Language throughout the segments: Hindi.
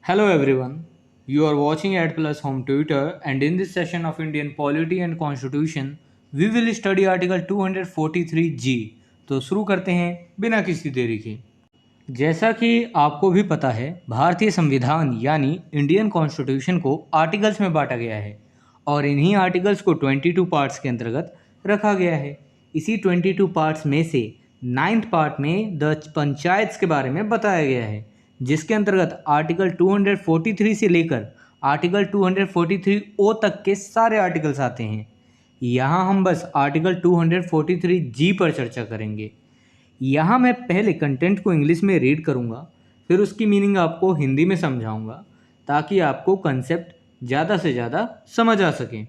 Hello everyone. You are watching at Plus Home Twitter, and in this session of Indian Polity and Constitution, we will study Article 243G. तो शुरू करते हैं बिना किसी देरी के। जैसा कि आपको भी पता है, भारतीय संविधान यानी इंडियन कॉन्स्टिट्यूशन को आर्टिकल्स में बांटा गया है और इन्हीं आर्टिकल्स को 22 पार्ट्स के अंतर्गत रखा गया है। इसी 22 पार्ट्स में से 9th पार्ट में द पंचायत्स के बारे में बताया गया है, जिसके अंतर्गत आर्टिकल 243 से लेकर आर्टिकल 243 ओ तक के सारे आर्टिकल्स आते हैं। यहाँ हम बस आर्टिकल 243 जी पर चर्चा करेंगे। यहाँ मैं पहले कंटेंट को इंग्लिश में रीड करूँगा, फिर उसकी मीनिंग आपको हिंदी में समझाऊँगा ताकि आपको कंसेप्ट ज़्यादा से ज़्यादा समझ आ सके।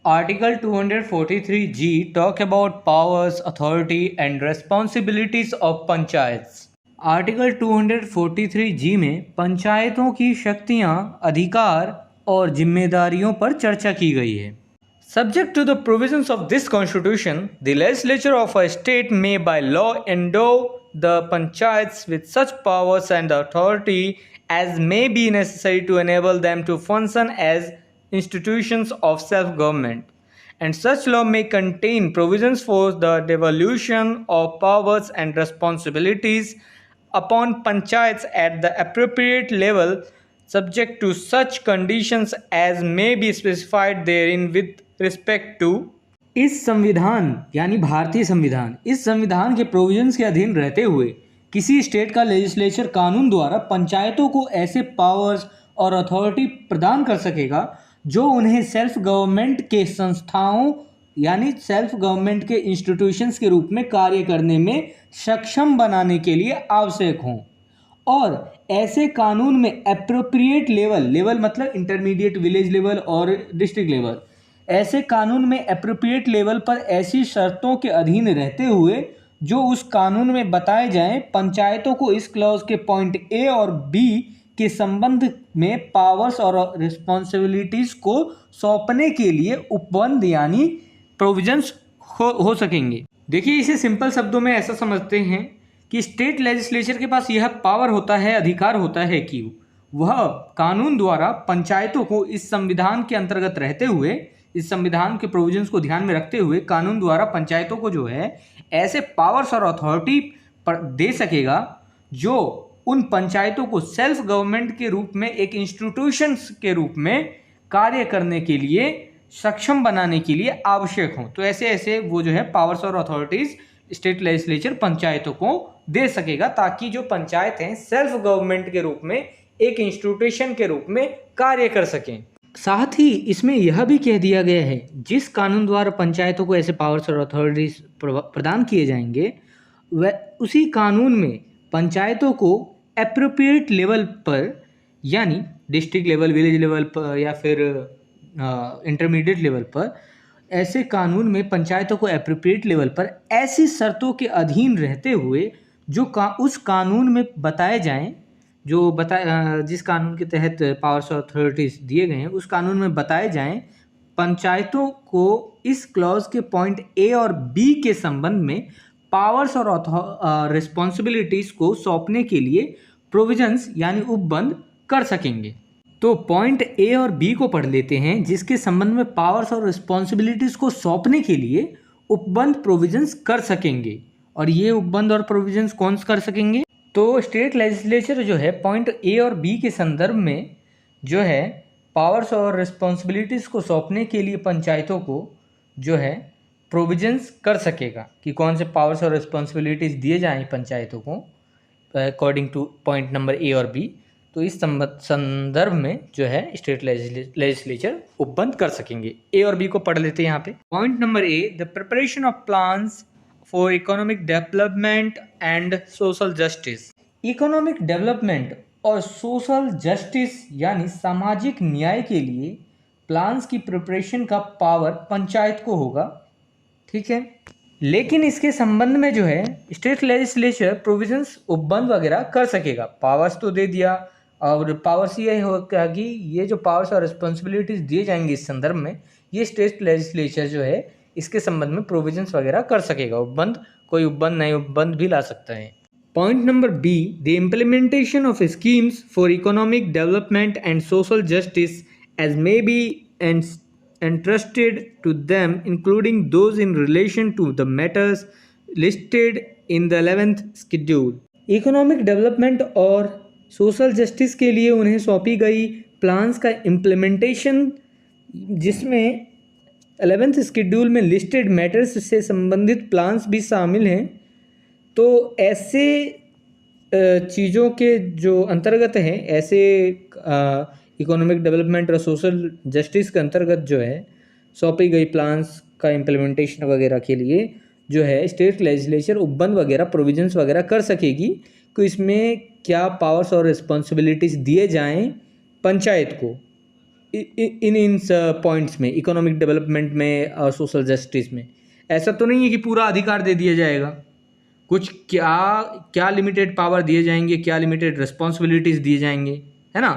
Article 243G talk about powers, authority and responsibilities of panchayats. Article 243G में पंचायतों की शक्तियाँ, अधिकार और जिम्मेदारियों पर चर्चा की गई है। Subject to the provisions of this constitution, the legislature of a state may by law endow the panchayats with such powers and authority as may be necessary to enable them to function as institutions of self-government. And such law may contain provisions for the devolution of powers and responsibilities upon panchayats at the appropriate level, subject to such conditions as may be specified therein with respect to. इस संविधान यानी भारतीय संविधान, इस संविधान के प्रोविजंस के अधीन रहते हुए किसी स्टेट का लेजिस्लेचर कानून द्वारा पंचायतों को ऐसे पावर्स और अथॉरिटी प्रदान कर सकेगा जो उन्हें सेल्फ गवर्नमेंट के संस्थाओं यानी सेल्फ गवर्नमेंट के इंस्टीट्यूशंस के रूप में कार्य करने में सक्षम बनाने के लिए आवश्यक हों। और ऐसे कानून में एप्रोप्रिएट लेवल मतलब इंटरमीडिएट, विलेज लेवल और डिस्ट्रिक्ट लेवल, ऐसे कानून में एप्रोप्रिएट लेवल पर ऐसी शर्तों के अधीन रहते हुए जो उस कानून में बताए जाएं, पंचायतों को इस क्लॉज के पॉइंट ए और बी के संबंध में पावर्स और रिस्पॉन्सिबिलिटीज़ को सौंपने के लिए उपबंध यानी प्रोविजंस हो सकेंगे। देखिए, इसे सिंपल शब्दों में ऐसा समझते हैं कि स्टेट लेजिस्लेचर के पास यह पावर होता है, अधिकार होता है कि वह कानून द्वारा पंचायतों को इस संविधान के अंतर्गत रहते हुए, इस संविधान के प्रोविजंस को ध्यान में रखते हुए कानून द्वारा पंचायतों को जो है ऐसे पावर्स और अथॉरिटी पर दे सकेगा जो उन पंचायतों को सेल्फ गवर्नमेंट के रूप में, एक इंस्टीट्यूशंस के रूप में कार्य करने के लिए सक्षम बनाने के लिए आवश्यक हों। तो ऐसे ऐसे वो जो है पावर्स और अथॉरिटीज स्टेट लेजिस्लेचर पंचायतों को दे सकेगा ताकि जो पंचायत हैं सेल्फ गवर्नमेंट के रूप में, एक इंस्टीट्यूशन के रूप में कार्य कर सकें। साथ ही इसमें यह भी कह दिया गया है जिस कानून द्वारा पंचायतों को ऐसे पावर्स और अथॉरिटीज प्रदान किए जाएंगे वह उसी कानून में पंचायतों को एप्रोप्रिएट लेवल पर यानी डिस्ट्रिक्ट लेवल, विलेज लेवल पर या फिर इंटरमीडिएट लेवल पर, ऐसे कानून में पंचायतों को एप्रोप्रिएट लेवल पर ऐसी शर्तों के अधीन रहते हुए जो उस कानून में बताए जाएं, जिस कानून के तहत पावर्स और अथॉरिटीज दिए गए हैं उस कानून में बताए जाएं, पंचायतों को इस क्लॉज के पॉइंट ए और बी के संबंध में पावर्स और रिस्पॉन्सिबिलिटीज को सौंपने के लिए प्रोविजंस यानी उपबंध कर सकेंगे। तो पॉइंट ए और बी को पढ़ लेते हैं, जिसके संबंध में पावर्स और रिस्पॉन्सिबिलिटीज को सौंपने के लिए उपबंध प्रोविजंस कर सकेंगे। और ये उपबंध और प्रोविजंस कौन कर सकेंगे? तो स्टेट लेजिस्लेचर जो है पॉइंट ए और बी के संदर्भ में जो है पावर्स और रिस्पॉन्सिबिलिटीज़ को सौंपने के लिए पंचायतों को जो है प्रोविजंस कर सकेगा कि कौन से पावर्स और रिस्पॉन्सिबिलिटीज़ दिए जाएं पंचायतों को according two point number A और बी। तो इस संदर्भ में जो है स्टेट लेजिस्लेचर उपबंध कर सकेंगे। ए और बी को पढ़ लेते हैं यहाँ पे। Point number A, the preparation of plans for economic development and social justice. Economic development और सोशल जस्टिस यानी सामाजिक न्याय के लिए प्लान्स की प्रिपरेशन का पावर पंचायत को होगा, ठीक है। लेकिन इसके संबंध में जो है स्टेट लेजिस्लेचर प्रोविजंस उपबंध वगैरह कर सकेगा। पावर्स तो दे दिया, और पावर्स ये होगा कि ये जो पावर्स और रिस्पॉन्सिबिलिटीज दिए जाएंगे इस संदर्भ में, ये स्टेट लेजिस्लेचर जो है इसके संबंध में प्रोविजंस वगैरह कर सकेगा। उपबंध, कोई उपबंध नए उपबंध भी ला सकता है। Point number B, the implementation of schemes for economic development and social justice as may be entrusted to them, including those in relation to the matters listed in the 11th schedule. Economic development और सोशल जस्टिस के लिए उन्हें सौंपी गई प्लान्स का इम्प्लीमेंटेशन, जिसमें 11th शेड्यूल में लिस्टेड मैटर्स से संबंधित प्लान्स भी शामिल हैं। तो ऐसे चीज़ों के जो अंतर्गत हैं, ऐसे इकोनॉमिक डेवलपमेंट और सोशल जस्टिस के अंतर्गत जो है सौंपी गई प्लान्स का इम्प्लीमेंटेशन वगैरह के लिए जो है स्टेट लेजिस्लेचर उपबंध वगैरह प्रोविजंस वगैरह कर सकेगी कि इसमें क्या पावर्स और रिस्पॉन्सिबिलिटीज़ दिए जाएं पंचायत को इन पॉइंट्स में, इकोनॉमिक डेवलपमेंट में और सोशल जस्टिस में। ऐसा तो नहीं है कि पूरा अधिकार दे दिया जाएगा, कुछ क्या क्या लिमिटेड पावर दिए जाएंगे, क्या लिमिटेड रिस्पॉन्सिबिलिटीज़ दिए जाएंगे, है ना।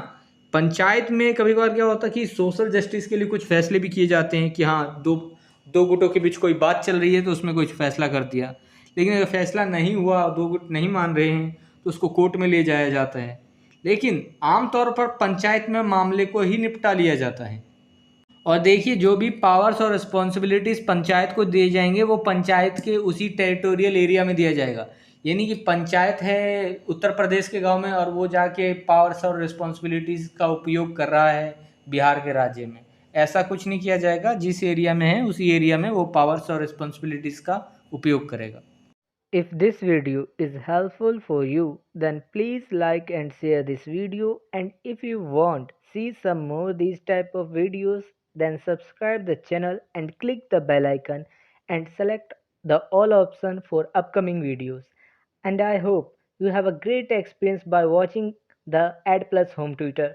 पंचायत में कभी कभार क्या होता है कि सोशल जस्टिस के लिए कुछ फैसले भी किए जाते हैं कि हाँ, दो दो गुटों के बीच कोई बात चल रही है तो उसमें कुछ फैसला कर दिया, लेकिन अगर फैसला नहीं हुआ, दो गुट नहीं मान रहे हैं तो उसको कोर्ट में ले जाया जाता है। लेकिन आमतौर पर पंचायत में मामले को ही निपटा लिया जाता है। और देखिए, जो भी पावर्स और रिस्पॉन्सिबिलिटीज़ पंचायत को दिए जाएंगे वो पंचायत के उसी टेरिटोरियल एरिया में दिया जाएगा। यानी कि पंचायत है उत्तर प्रदेश के गांव में और वो जाके पावर्स और रिस्पॉन्सिबिलिटीज़ का उपयोग कर रहा है बिहार के राज्य में। ऐसा कुछ नहीं किया जाएगा, जिस एरिया में है उसी एरिया में वो पावर्स और रिस्पॉन्सिबिलिटीज़ का उपयोग करेगा। If this video is helpful for you, then please like and share this video, and if you want see some more these type of videos, then subscribe the channel and click the bell icon and select the all option for upcoming videos. And I hope you have a great experience by watching the Ad Plus Home Tutor.